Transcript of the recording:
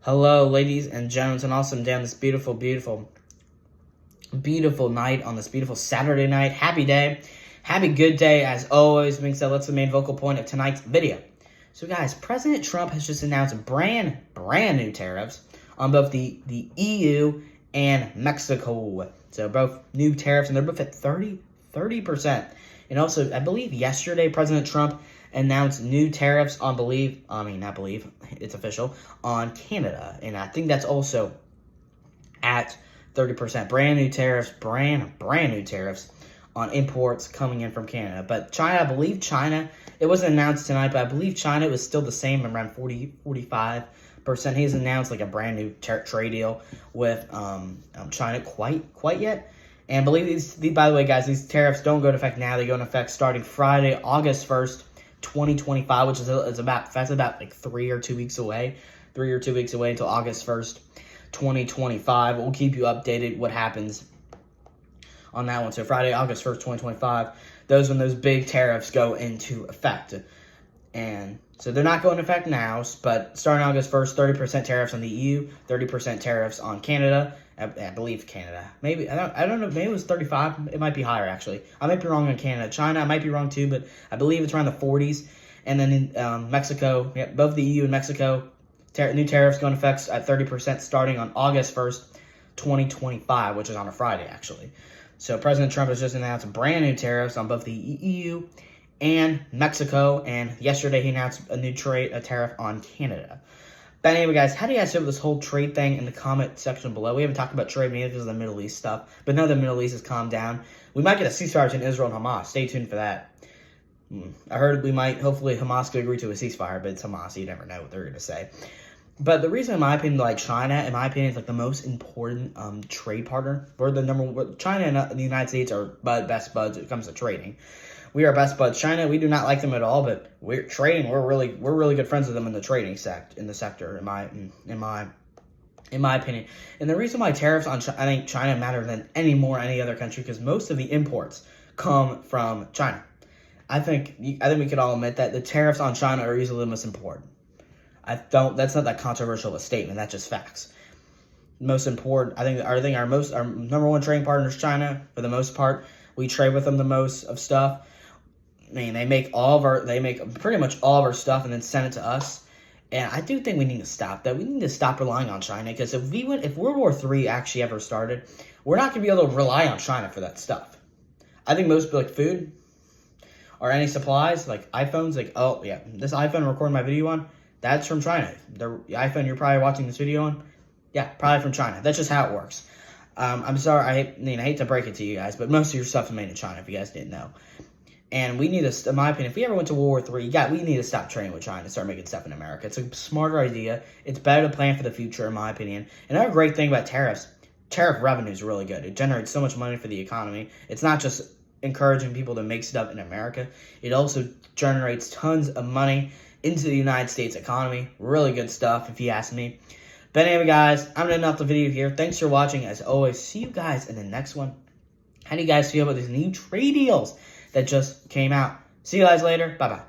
Hello, ladies and gentlemen. It's an awesome day on this beautiful, beautiful, beautiful night, on this beautiful Saturday night. Happy day. Happy good day, as always. Being said, that's the main vocal point of tonight's video. So, guys, President Trump has just announced brand new tariffs on both the EU and Mexico. So, both new tariffs, and they're both at 30%. And also, I believe yesterday, President Trump announced new tariffs on it's official, on Canada. And I think that's also at 30%. Brand new tariffs on imports coming in from Canada. But China, I believe China, it wasn't announced tonight, but I believe China was still the same, around 45%. He's announced like a brand new trade deal with China quite yet. And I believe these, by the way, guys, these tariffs don't go into effect now. They go into effect starting Friday, August 1st, 2025, which is about like 3 or 2 weeks away. 3 or 2 weeks away until August 1st, 2025. We'll keep you updated what happens on that one. So Friday, August 1st, 2025, when those big tariffs go into effect. And so they're not going into effect now, but starting August 1st, 30% tariffs on the EU, 30% tariffs on Canada. I believe Canada. Maybe, I don't know, maybe it was 35. It might be higher, actually. I might be wrong on Canada. China, I might be wrong too, but I believe it's around the 40s. And then in Mexico, both the EU and Mexico, new tariffs go into effect at 30% starting on August 1st, 2025, which is on a Friday, actually. So President Trump has just announced brand new tariffs on both the EU and Mexico, and yesterday he announced a new tariff on Canada. But anyway, guys, how do you guys feel about this whole trade thing in the comment section below? We haven't talked about trade mainly because of the Middle East stuff, but now the Middle East has calmed down. We might get a ceasefire between Israel and Hamas. Stay tuned for that. I heard hopefully Hamas could agree to a ceasefire, but it's Hamas. You never know what they're going to say. But the reason, in my opinion, like China, is like the most important trade partner. China and the United States are best buds when it comes to trading. We are best buds. China, we do not like them at all, but we're really good friends with them in the trading sector, in my opinion. And the reason why tariffs on I think China matter than any other country, because most of the imports come from China. I think we could all admit that the tariffs on China are easily the most important. That's not that controversial of a statement. That's just facts. Most important, I think our number one trading partner is China. For the most part, we trade with them the most of stuff. I mean, they make pretty much all of our stuff and then send it to us. And I do think we need to stop that. We need to stop relying on China, because if World War III actually ever started, we're not going to be able to rely on China for that stuff. I think most, like food or any supplies, like iPhones, like, oh yeah, this iPhone I'm recording my video on, that's from China. The iPhone you're probably watching this video on, yeah, probably from China. That's just how it works. I'm sorry, I hate to break it to you guys, but most of your stuff is made in China, if you guys didn't know. And we need to, in my opinion, if we ever went to World War III, we need to stop trading with China and start making stuff in America. It's a smarter idea. It's better to plan for the future, in my opinion. Another great thing about tariff revenue is really good. It generates so much money for the economy. It's not just encouraging people to make stuff in America. It also generates tons of money into the United States economy. Really good stuff, if you ask me. But anyway, guys, I'm going to end off the video here. Thanks for watching. As always, see you guys in the next one. How do you guys feel about these new trade deals that just came out? See you guys later. Bye-bye.